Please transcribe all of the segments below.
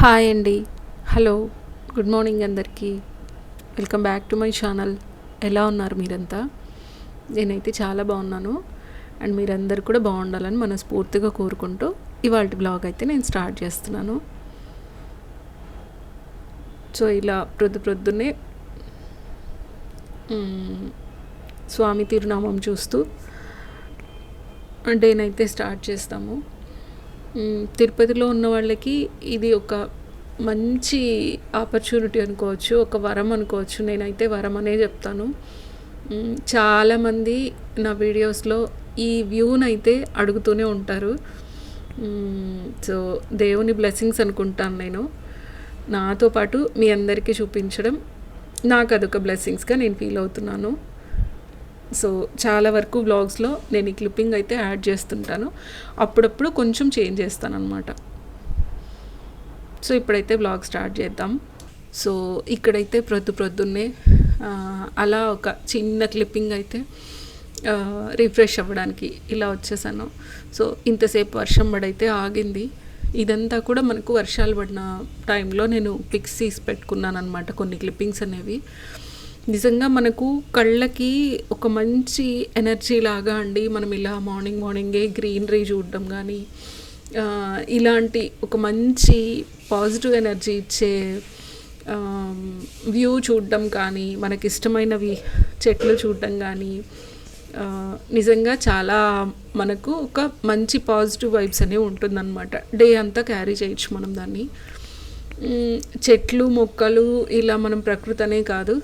Hi అండి. Hello. Good morning అందరికీ. Welcome back to my channel. ఎలా ఉన్నారు మీరంతా? నేనైతే చాలా బాగున్నాను. అండ్ మీరందరూ కూడా బాగుండాలని మనస్ఫూర్తిగా కోరుకుంటూ ఇవాల్టి బ్లాగ్ అయితే నేను స్టార్ట్ చేస్తున్నాను. సో ఇలా ప్రొద్దున్నే స్వామి తిరునామం చూస్తూ డేనైతే స్టార్ట్ చేస్తాము. తిరుపతిలో ఉన్న వాళ్ళకి ఇది ఒక మంచి ఆపర్చునిటీ అనుకోవచ్చు, ఒక వరం అనుకోవచ్చు. నేనైతే వరం అనే చెప్తాను. చాలామంది నా వీడియోస్లో ఈ వ్యూనైతే అడుగుతూనే ఉంటారు. సో దేవుని బ్లెస్సింగ్స్ అనుకుంటాను నేను. నాతో పాటు మీ అందరికీ చూపించడం నాకు అదొక బ్లెస్సింగ్స్గా నేను ఫీల్ అవుతున్నాను. సో చాలా వరకు వ్లాగ్స్లో నేను ఈ క్లిప్పింగ్ అయితే యాడ్ చేస్తుంటాను. అప్పుడప్పుడు కొంచెం చేంజ్ చేస్తాను అనమాట. సో ఇప్పుడైతే వ్లాగ్ స్టార్ట్ చేద్దాం. సో ఇక్కడైతే ప్రొద్దున్నే అలా ఒక చిన్న క్లిప్పింగ్ అయితే రిఫ్రెష్ అవ్వడానికి ఇలా వచ్చేసాను. సో ఇంతసేపు వర్షం పడైతే ఆగింది. ఇదంతా కూడా మనకు వర్షాలు పడిన టైంలో నేను పిక్స్ తీసి పెట్టుకున్నాను అనమాట, కొన్ని క్లిప్పింగ్స్ అనేవి. నిజంగా మనకు కళ్ళకి ఒక మంచి ఎనర్జీ లాగా అండి. మనం ఇలా మార్నింగే గ్రీనరీ చూడడం కానీ, ఇలాంటి ఒక మంచి పాజిటివ్ ఎనర్జీ ఇచ్చే వ్యూ చూడడం కానీ, మనకి ఇష్టమైనవి చెట్లు చూడడం కానీ నిజంగా చాలా మనకు ఒక మంచి పాజిటివ్ వైబ్స్ అనేవి ఉంటుందన్నమాట. డే అంతా క్యారీ చేయొచ్చు మనం దాన్ని. చెట్లు మొక్కలు ఇలా మనం ప్రకృతి అనే కాదు,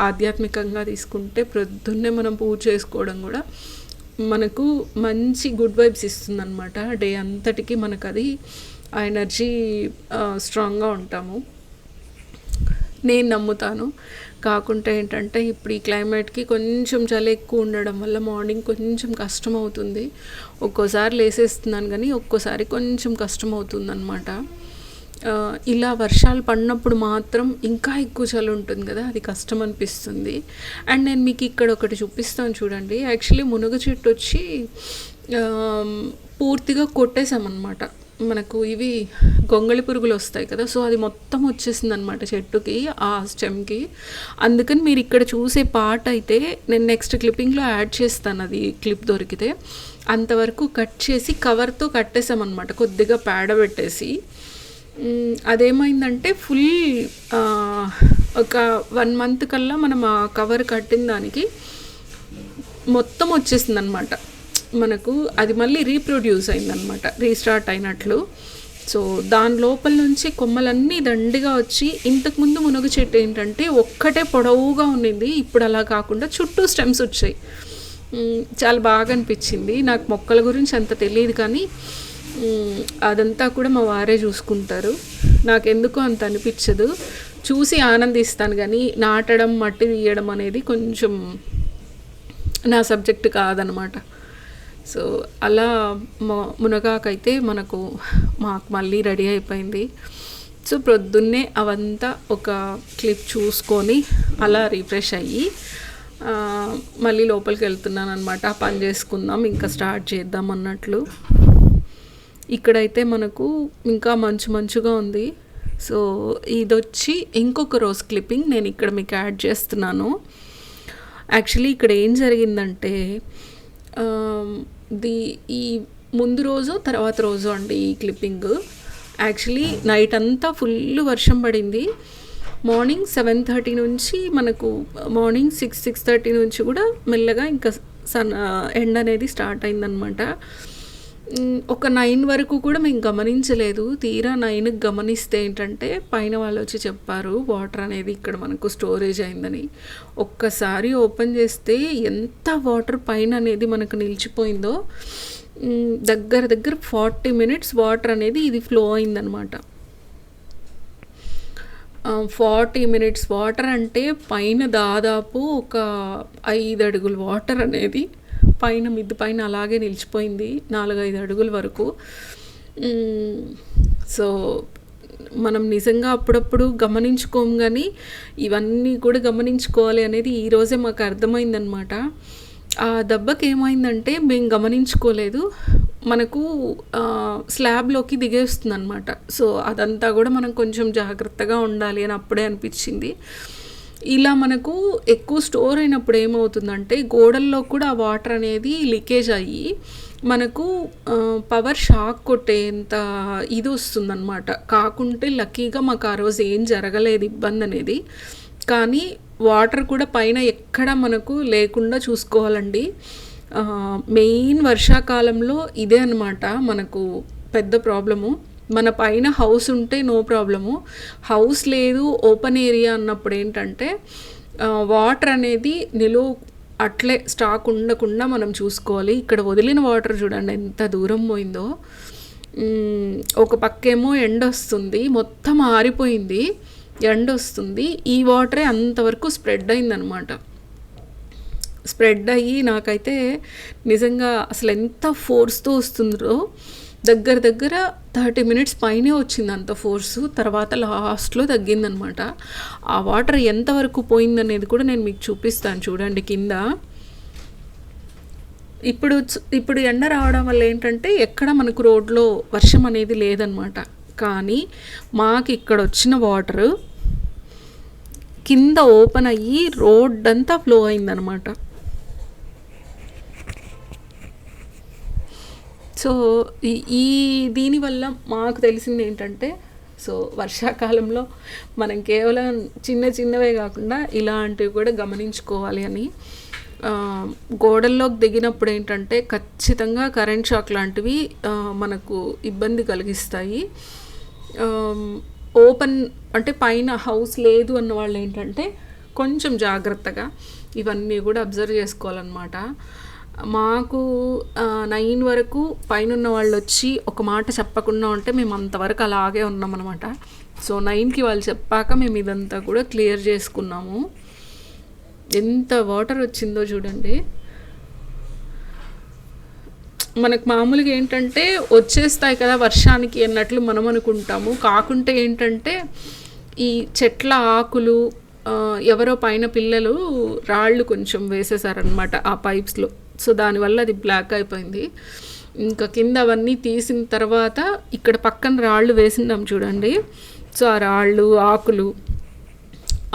ఆధ్యాత్మికంగా తీసుకుంటే ప్రొద్దున్నే మనం పూజ చేసుకోవడం కూడా మనకు మంచి గుడ్ వైబ్స్ ఇస్తుందన్నమాట. డే అంతటికి మనకు అది ఆ ఎనర్జీ స్ట్రాంగ్గా ఉంటాము, నేను నమ్ముతాను. కాకుంటే ఏంటంటే ఇప్పుడు ఈ క్లైమేట్కి కొంచెం చలి ఎక్కువ ఉండడం వల్ల మార్నింగ్ కొంచెం కష్టం అవుతుంది. ఒక్కోసారి లేసేస్తున్నాను కానీ ఒక్కోసారి కొంచెం కష్టం అవుతుంది అనమాట. ఇలా వర్షాలు పడినప్పుడు మాత్రం ఇంకా ఎక్కువ చలి ఉంటుంది కదా, అది కష్టం అనిపిస్తుంది. అండ్ నేను మీకు ఇక్కడ ఒకటి చూపిస్తాను చూడండి. యాక్చువల్లీ మునగ చెట్టు వచ్చి పూర్తిగా కొట్టేసామన్నమాట. మనకు ఇవి గొంగళి పురుగులు వస్తాయి కదా, సో అది మొత్తం వచ్చేసింది అనమాట చెట్టుకి, ఆ స్టెమ్కి. అందుకని మీరు ఇక్కడ చూసే పార్ట్ అయితే నేను నెక్స్ట్ క్లిప్పింగ్లో యాడ్ చేస్తాను, అది క్లిప్ దొరికితే. అంతవరకు కట్ చేసి కవర్తో కట్టేసామన్నమాట, కొద్దిగా పేడ పెట్టేసి. అదేమైందంటే ఫుల్ ఒక 1 month కల్లా మనం ఆ కవర్ కట్టిన దానికి మొత్తం వచ్చేసింది అనమాట మనకు. అది మళ్ళీ రీప్రొడ్యూస్ అయిందనమాట, రీస్టార్ట్ అయినట్లు. సో దాని లోపల నుంచి కొమ్మలన్నీ దండిగా వచ్చి, ఇంతకుముందు మునగ చెట్టు ఏంటంటే ఒక్కటే పొడవుగా ఉండింది, ఇప్పుడు అలా కాకుండా చుట్టూ స్టెమ్స్ వచ్చాయి. చాలా బాగా అనిపించింది. నాకు మొక్కల గురించి అంత తెలియదు కానీ అదంతా కూడా మా వారే చూసుకుంటారు. నాకెందుకు అంత అనిపించదు, చూసి ఆనందిస్తాను కానీ నాటడం మట్టి తీయడం అనేది కొంచెం నా సబ్జెక్ట్ కాదనమాట. సో అలా మునగాకైతే మాకు మళ్ళీ రెడీ అయిపోయింది. సో ప్రొద్దున్నే అవంతా ఒక క్లిప్ చూసుకొని అలా రిఫ్రెష్ అయ్యి మళ్ళీ లోపలికి వెళ్తున్నాను అనమాట. ఆ పని చేసుకుందాం, ఇంకా స్టార్ట్ చేద్దాం అన్నట్లు. ఇక్కడైతే మనకు ఇంకా మంచుగా ఉంది. సో ఇదొచ్చి ఇంకొక రోజు క్లిప్పింగ్ నేను ఇక్కడ మీకు యాడ్ చేస్తున్నాను. యాక్చువల్లీ ఇక్కడ ఏం జరిగిందంటే ఈ ముందు రోజు తర్వాత రోజు అండి ఈ క్లిప్పింగ్. యాక్చువల్లీ నైట్ అంతా ఫుల్ వర్షం పడింది. మార్నింగ్ 7:30 నుంచి మనకు మార్నింగ్ 6:30 నుంచి కూడా మెల్లగా ఇంకా ఎండ్ అనేది స్టార్ట్ అయిందనమాట. ఒక 9 వరకు కూడా మేము గమనించలేదు. తీరా 9కి గమనిస్తే ఏంటంటే పైన వాళ్ళు వచ్చి చెప్పారు వాటర్ అనేది ఇక్కడ మనకు స్టోరేజ్ అయిందని. ఒక్కసారి ఓపెన్ చేస్తే ఎంత వాటర్ పైన అనేది మనకు నిలిచిపోయిందో. దగ్గర 40 minutes వాటర్ అనేది ఇది ఫ్లో అయిందనమాట. 40 minutes వాటర్ అంటే పైన దాదాపు ఒక 5 అడుగుల వాటర్ అనేది పైన మిద్ది పైన అలాగే నిలిచిపోయింది, 4-5 అడుగుల వరకు. సో మనం నిజంగా అప్పుడప్పుడు గమనించుకోము కానీ ఇవన్నీ కూడా గమనించుకోవాలి అనేది ఈరోజే మాకు అర్థమైందనమాట. ఆ దెబ్బకి ఏమైందంటే మేము గమనించుకోలేదు, మనకు స్లాబ్లోకి దిగేస్తుందనమాట. సో అదంతా కూడా మనం కొంచెం జాగ్రత్తగా ఉండాలి అని అప్పుడే అనిపించింది. ఇలా మనకు ఎక్కువ స్టోర్ అయినప్పుడు ఏమవుతుందంటే గోడల్లో కూడా ఆ వాటర్ అనేది లీకేజ్ అయ్యి మనకు పవర్ షాక్ కొట్టేంత ఇది వస్తుందన్నమాట. కాకుంటే లక్కీగా మాకు ఆ రోజు ఏం జరగలేదు ఇబ్బంది అనేది. కానీ వాటర్ కూడా పైన ఎక్కడ మనకు లేకుండా చూసుకోవాలండి. మెయిన్ వర్షాకాలంలో ఇదే అనమాట మనకు పెద్ద ప్రాబ్లము. మన పైన హౌస్ ఉంటే నో ప్రాబ్లము, హౌస్ లేదు ఓపెన్ ఏరియా అన్నప్పుడు ఏంటంటే వాటర్ అనేది అట్లే స్టాక్ ఉండకుండా మనం చూసుకోవాలి. ఇక్కడ వదిలిన వాటర్ చూడండి ఎంత దూరం పోయిందో. ఒక పక్కేమో ఎండ వస్తుంది, మొత్తం ఆరిపోయింది, ఎండ వస్తుంది, ఈ వాటరే అంతవరకు స్ప్రెడ్ అయిందనమాట. స్ప్రెడ్ అయ్యి నాకైతే నిజంగా అసలు ఎంత ఫోర్స్తో వస్తుందో, దగ్గర 30 మినిట్స్ పైనే వచ్చింది అంత ఫోర్సు. తర్వాత లాస్ట్లో తగ్గిందనమాట. ఆ వాటర్ ఎంతవరకు పోయిందనేది కూడా నేను మీకు చూపిస్తాను చూడండి కింద. ఇప్పుడు ఎండ రావడం వల్ల ఏంటంటే ఎక్కడ మనకు రోడ్లో వర్షం అనేది లేదనమాట. కానీ మాకు ఇక్కడ వచ్చిన వాటర్ కింద ఓపెన్ అయ్యి రోడ్ అంతా ఫ్లో అయిందనమాట. సో ఈ దీనివల్ల మాకు తెలిసింది ఏంటంటే, సో వర్షాకాలంలో మనం కేవలం చిన్నవే కాకుండా ఇలాంటివి కూడా గమనించుకోవాలి అని. గోడల్లోకి దిగినప్పుడు ఏంటంటే ఖచ్చితంగా కరెంట్ షాక్ లాంటివి మనకు ఇబ్బంది కలిగిస్తాయి. ఓపెన్ అంటే పైన హౌస్ లేదు అన్న వాళ్ళు ఏంటంటే కొంచెం జాగ్రత్తగా ఇవన్నీ కూడా అబ్జర్వ్ చేసుకోవాలన్నమాట. మాకు 9 వరకు పైనున్న వాళ్ళు వచ్చి ఒక మాట చెప్పకుండా ఉంటే మేము అంతవరకు అలాగే ఉన్నామన్నమాట. సో 9కి వాళ్ళు చెప్పాక మేము ఇదంతా కూడా క్లియర్ చేసుకున్నాము. ఎంత వాటర్ వచ్చిందో చూడండి. మనకు మామూలుగా ఏంటంటే వచ్చేస్తాయి కదా వర్షానికి అన్నట్లు మనం అనుకుంటాము. కాకుంటే ఏంటంటే ఈ చెట్ల ఆకులు ఎవరో పైన పిల్లలు రాళ్ళు కొంచెం వేసేసారనమాట ఆ పైప్స్లో. సో దానివల్ల అది బ్లాక్ అయిపోయింది. ఇంకా కింద అవన్నీ తీసిన తర్వాత ఇక్కడ పక్కన రాళ్ళు వేసినాం చూడండి. సో ఆ రాళ్ళు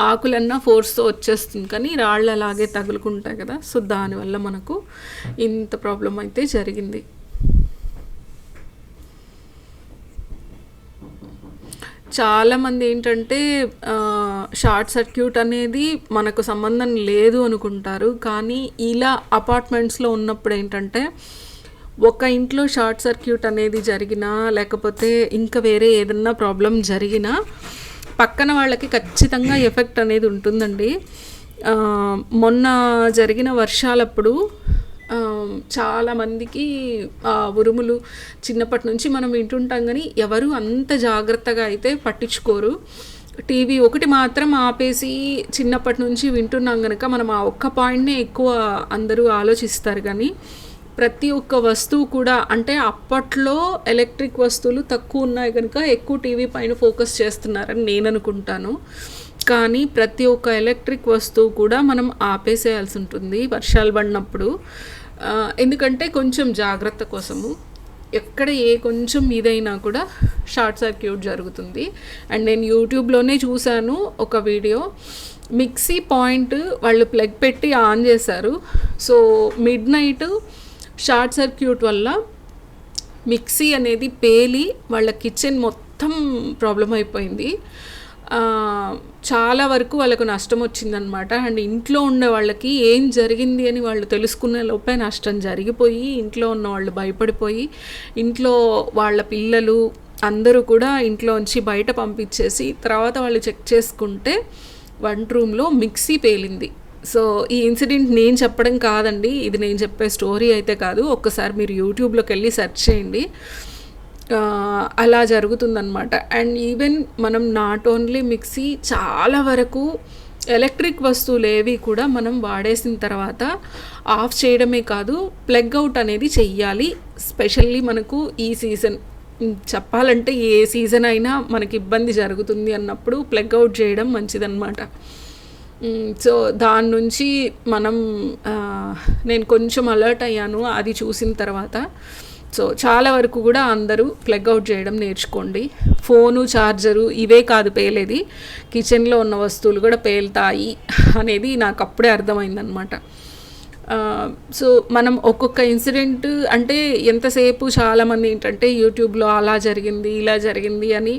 ఆకులన్నా ఫోర్స్తో వచ్చేస్తుంది, కానీ రాళ్ళు అలాగే తగులుకుంటాయి కదా. సో దానివల్ల మనకు ఇంత ప్రాబ్లం అయితే జరిగింది. చాలామంది ఏంటంటే షార్ట్ సర్క్యూట్ అనేది మనకు సంబంధం లేదు అనుకుంటారు. కానీ ఇలా అపార్ట్మెంట్స్లో ఉన్నప్పుడు ఏంటంటే ఒక ఇంట్లో షార్ట్ సర్క్యూట్ అనేది జరిగినా లేకపోతే ఇంకా వేరే ఏదన్నా ప్రాబ్లం జరిగినా పక్కన వాళ్ళకి ఖచ్చితంగా ఎఫెక్ట్ అనేది ఉంటుందండి. మొన్న జరిగిన వర్షాలప్పుడు చాలామందికి ఉరుములు చిన్నప్పటి నుంచి మనం వింటుంటాం, కానీ ఎవరు అంత జాగ్రత్తగా అయితే పట్టించుకోరు. టీవీ ఒకటి మాత్రం ఆపేసి చిన్నప్పటి నుంచి వింటున్నాం కనుక మనం ఆ ఒక్క పాయింట్నే ఎక్కువ అందరూ ఆలోచిస్తారు. కానీ ప్రతి ఒక్క వస్తువు కూడా, అంటే అప్పట్లో ఎలక్ట్రిక్ వస్తువులు తక్కువ ఉన్నాయి కనుక ఎక్కువ టీవీ పైన ఫోకస్ చేస్తున్నారని నేను అనుకుంటాను. కానీ ప్రతి ఒక్క ఎలక్ట్రిక్ వస్తువు కూడా మనం ఆపేసేయాల్సి ఉంటుంది వర్షాలు పడినప్పుడు. ఎందుకంటే కొంచెం జాగ్రత్త కోసము. ఎక్కడ కొంచెం ఇదైనా కూడా షార్ట్ సర్క్యూట్ జరుగుతుంది. అండ్ నేను యూట్యూబ్లోనే చూశాను ఒక వీడియో, మిక్సీ పాయింట్ వాళ్ళు ప్లగ్ పెట్టి ఆన్ చేశారు. So mid night short circuit వల్ల మిక్సీ అనేది పేలి వాళ్ళ కిచెన్ మొత్తం ప్రాబ్లం అయిపోయింది. చాలా వరకు వాళ్ళకు నష్టం వచ్చిందనమాట. అండ్ ఇంట్లో ఉండే వాళ్ళకి ఏం జరిగింది అని వాళ్ళు తెలుసుకునే లోపే నష్టం జరిగిపోయి ఇంట్లో ఉన్న వాళ్ళు భయపడిపోయి ఇంట్లో వాళ్ళ పిల్లలు అందరూ కూడా ఇంట్లోంచి బయట పంపించేసి తర్వాత వాళ్ళు చెక్ చేసుకుంటే వంట రూమ్లో మిక్సీ పేలింది. సో ఈ ఇన్సిడెంట్ నేను చెప్పడం కాదండి, ఇది నేను చెప్పే స్టోరీ అయితే కాదు. ఒక్కసారి మీరు యూట్యూబ్లోకి వెళ్ళి సెర్చ్ చేయండి, అలా జరుగుతుందన్నమాట. అండ్ ఈవెన్ మనం నాట్ ఓన్లీ మిక్సీ, చాలా వరకు ఎలక్ట్రిక్ వస్తువులు ఏవి కూడా మనం వాడేసిన తర్వాత ఆఫ్ చేయడమే కాదు, ప్లగ్ అవుట్ అనేది చెయ్యాలి. స్పెషల్లీ మనకు ఈ సీజన్ చెప్పాలంటే ఏ సీజన్ అయినా మనకి ఇబ్బంది జరుగుతుంది అన్నప్పుడు ప్లగ్ అవుట్ చేయడం మంచిదన్నమాట. సో దాని నుంచి మనం నేను కొంచెం అలర్ట్ అయ్యాను అది చూసిన తర్వాత. సో చాలా వరకు కూడా అందరూ ప్లగ్ అవుట్ చేయడం నేర్చుకోండి. ఫోను, ఛార్జరు ఇవే కాదు పేలేది, కిచెన్లో ఉన్న వస్తువులు కూడా పేలుతాయి అనేది నాకు అప్పుడే అర్థమైందనమాట. సో మనం ఒక్కొక్క ఇన్సిడెంట్ అంటే ఎంతసేపు చాలామంది ఏంటంటే యూట్యూబ్లో అలా జరిగింది ఇలా జరిగింది అని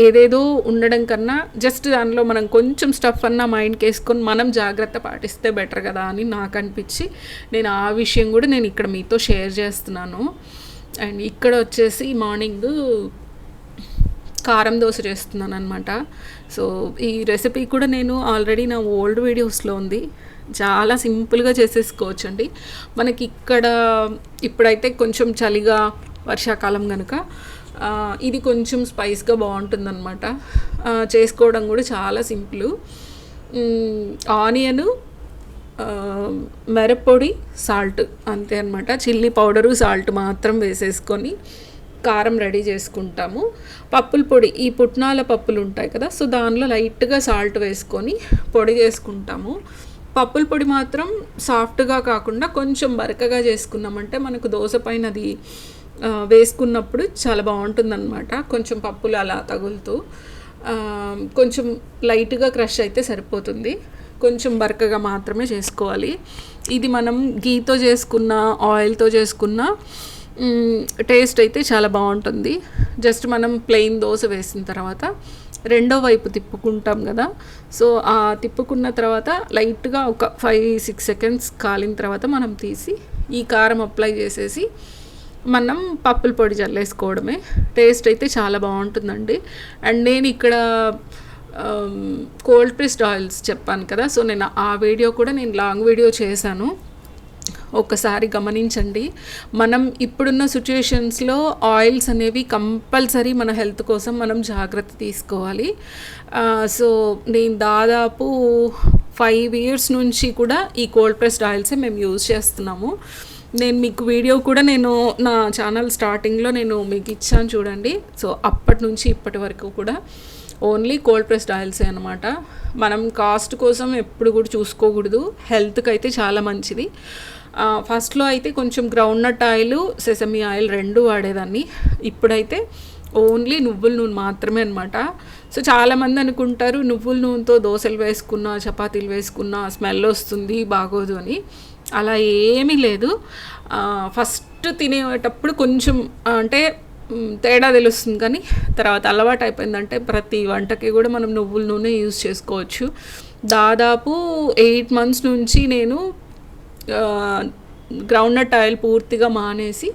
ఏదేదో ఉండడం కన్నా జస్ట్ దానిలో మనం కొంచెం స్టఫ్ అన్నా మైండ్కి వేసుకొని మనం జాగ్రత్త పాటిస్తే బెటర్ కదా అని నాకు అనిపించి నేను ఆ విషయం కూడా నేను ఇక్కడ మీతో షేర్ చేస్తున్నాను. అండ్ ఇక్కడ వచ్చేసి మార్నింగ్ కారం దోశ చేస్తున్నాను అనమాట. సో ఈ రెసిపీ కూడా నేను ఆల్రెడీ నా ఓల్డ్ వీడియోస్లో ఉంది, చాలా సింపుల్గా చేసేసుకోవచ్చండి. మనకి ఇక్కడ ఇప్పుడైతే కొంచెం చలిగా వర్షాకాలం కనుక ఇది కొంచెం స్పైస్గా బాగుంటుందన్నమాట. చేసుకోవడం కూడా చాలా సింపుల్. ఆనియను, మిరప్పొడి, సాల్ట్ అంతే అనమాట. చిల్లీ పౌడరు, సాల్ట్ మాత్రం వేసేసుకొని కారం రెడీ చేసుకుంటాము. పప్పుల పొడి, ఈ పుట్నాల పప్పులు ఉంటాయి కదా, సో దానిలో లైట్గా సాల్ట్ వేసుకొని పొడి చేసుకుంటాము. పప్పుల పొడి మాత్రం సాఫ్ట్గా కాకుండా కొంచెం బరకగా చేసుకున్నామంటే మనకు దోశ పైన అది వేసుకున్నప్పుడు చాలా బాగుంటుందన్నమాట. కొంచెం పప్పులు అలా తగులుతూ కొంచెం లైట్గా క్రష్ అయితే సరిపోతుంది, కొంచెం బరకగా మాత్రమే చేసుకోవాలి. ఇది మనం గీతో చేసుకున్న, ఆయిల్తో చేసుకున్న టేస్ట్ అయితే చాలా బాగుంటుంది. జస్ట్ మనం ప్లెయిన్ దోశ వేసిన తర్వాత రెండో వైపు తిప్పుకుంటాం కదా, సో ఆ తిప్పుకున్న తర్వాత లైట్గా ఒక 5-6 సెకండ్స్ కాలిన తర్వాత మనం తీసి ఈ కారం అప్లై చేసేసి మనం పప్పుల పొడి చల్లేసుకోవడమే. టేస్ట్ అయితే చాలా బాగుంటుందండి. అండ్ నేను ఇక్కడ కోల్డ్ ప్రెస్డ్ ఆయిల్స్ చెప్పాను కదా, సో నేను ఆ వీడియో కూడా నేను లాంగ్ వీడియో చేశాను, ఒక్కసారి గమనించండి. మనం ఇప్పుడున్న సిచ్యుయేషన్స్లో ఆయిల్స్ అనేవి కంపల్సరీ మన హెల్త్ కోసం మనం జాగ్రత్త తీసుకోవాలి. సో నేను దాదాపు 5 years నుంచి కూడా ఈ కోల్డ్ ప్రెస్డ్ ఆయిల్సే మేము యూజ్ చేస్తున్నాము. నేను మీకు వీడియో కూడా నేను నా ఛానల్ స్టార్టింగ్లో నేను మీకు ఇచ్చాను చూడండి. సో అప్పటి నుంచి ఇప్పటి వరకు కూడా ఓన్లీ కోల్డ్ ప్రెస్డ్ ఆయిల్సే అనమాట. మనం కాస్ట్ కోసం ఎప్పుడు కూడా చూసుకోకూడదు, హెల్త్కి అయితే చాలా మంచిది. ఫస్ట్లో అయితే కొంచెం ground nut oil, sesame oil 2 వాడేదాన్ని. ఇప్పుడైతే ఓన్లీ నువ్వుల నూనె మాత్రమే అనమాట. సో చాలామంది అనుకుంటారు నువ్వుల నూనెతో దోశలు వేసుకున్నా, చపాతీలు వేసుకున్నా స్మెల్ వస్తుంది, బాగోదు అని. అలా ఏమీ లేదు. ఫస్ట్ తినేటప్పుడు కొంచెం అంటే తేడా తెలుస్తుంది, కానీ తర్వాత అలవాటు అయిపోయిందంటే ప్రతి వంటకి కూడా మనం నువ్వుల నూనె యూజ్ చేసుకోవచ్చు. దాదాపు 8 months నుంచి నేను గ్రౌండ్ నట్ ఆయిల్ పూర్తిగా మానేసి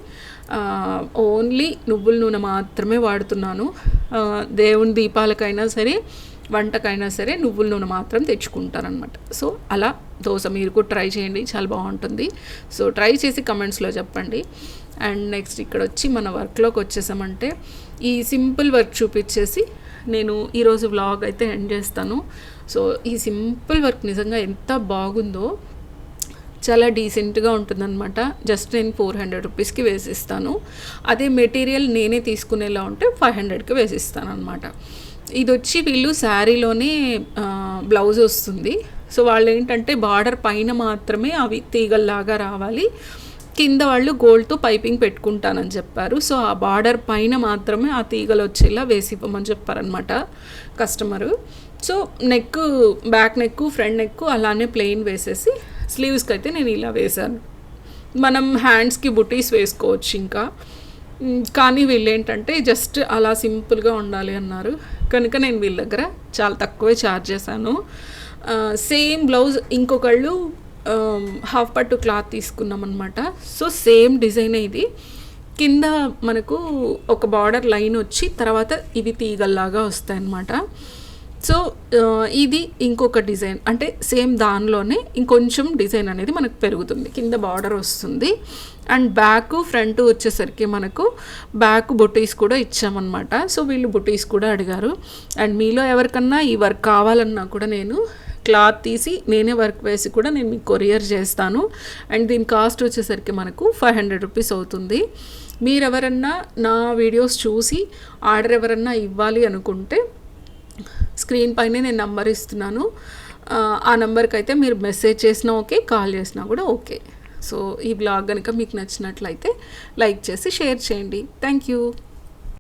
ఓన్లీ నువ్వుల నూనె మాత్రమే వాడుతున్నాను. దేవుని దీపాలకైనా సరే, వంటకైనా సరే నువ్వుల నూనె మాత్రం తెచ్చుకుంటారనమాట. సో అలా దోశ మీరు కూడా ట్రై చేయండి, చాలా బాగుంటుంది. సో ట్రై చేసి కమెంట్స్లో చెప్పండి. అండ్ నెక్స్ట్ ఇక్కడ వచ్చి మన వర్క్లోకి వచ్చేసామంటే ఈ సింపుల్ వర్క్ చూపించేసి నేను ఈరోజు వ్లాగ్ అయితే ఎండ్ చేస్తాను. సో ఈ సింపుల్ వర్క్ నిజంగా ఎంత బాగుందో, చాలా డీసెంట్గా ఉంటుందన్నమాట. జస్ట్ నేను 400 రూపీస్కి వేసిస్తాను. అదే మెటీరియల్ నేనే తీసుకునేలా ఉంటే 500కి వేసిస్తాను అనమాట. ఇది వచ్చి వీళ్ళు శారీలోనే బ్లౌజ్ వస్తుంది. సో వాళ్ళు ఏంటంటే బార్డర్ పైన మాత్రమే అవి తీగల్లాగా రావాలి, కింద వాళ్ళు గోల్డ్తో పైపింగ్ పెట్టుకుంటానని చెప్పారు. సో ఆ బార్డర్ పైన మాత్రమే ఆ తీగలు వచ్చేలా వేసి ఇవ్వమని చెప్పారనమాట customer. So neck, back neck, front neck అలానే ప్లెయిన్ వేసేసి స్లీవ్స్కి అయితే నేను ఇలా వేశాను. మనం హ్యాండ్స్కి బుటీస్ వేసుకోవచ్చు ఇంకా, కానీ వీళ్ళు ఏంటంటే జస్ట్ అలా సింపుల్గా ఉండాలి అన్నారు కనుక నేను వీళ్ళ దగ్గర చాలా తక్కువే ఛార్జ్ చేశాను. సేమ్ బ్లౌజ్ ఇంకొకళ్ళు హాఫ్ పట్టు క్లాత్ తీసుకున్నాం అనమాట. సో సేమ్ డిజైన్ ఇది, కింద మనకు ఒక బార్డర్ లైన్ వచ్చి తర్వాత ఇవి తీగల్లాగా వస్తాయన్నమాట. సో ఇది ఇంకొక డిజైన్, అంటే సేమ్ దానిలోనే ఇంకొంచెం డిజైన్ అనేది మనకు పెరుగుతుంది, కింద బార్డర్ వస్తుంది. అండ్ బ్యాక్ ఫ్రంట్ వచ్చేసరికి మనకు బ్యాక్ బొటీస్ కూడా ఇచ్చామన్నమాట. సో వీళ్ళు బొటీస్ కూడా అడిగారు. అండ్ మీలో ఎవరికన్నా ఈ వర్క్ కావాలన్నా కూడా నేను క్లాత్ తీసి నేనే వర్క్ వేసి కూడా నేను మీకు కొరియర్ చేస్తాను. అండ్ దీని కాస్ట్ వచ్చేసరికి మనకు 500 రూపీస్ అవుతుంది. మీరు ఎవరన్నా నా వీడియోస్ చూసి ఆర్డర్ ఎవరన్నా ఇవ్వాలి అనుకుంటే స్క్రీన్ పైనే నేను నంబర్ ఇస్తున్నాను. ఆ నెంబర్కి అయితే మీరు మెసేజ్ చేసినా ఓకే, కాల్ చేసినా కూడా ఓకే. సో ఈ బ్లాగ్ కనుక మీకు నచ్చినట్లయితే లైక్ చేసి షేర్ చేయండి. Thank you.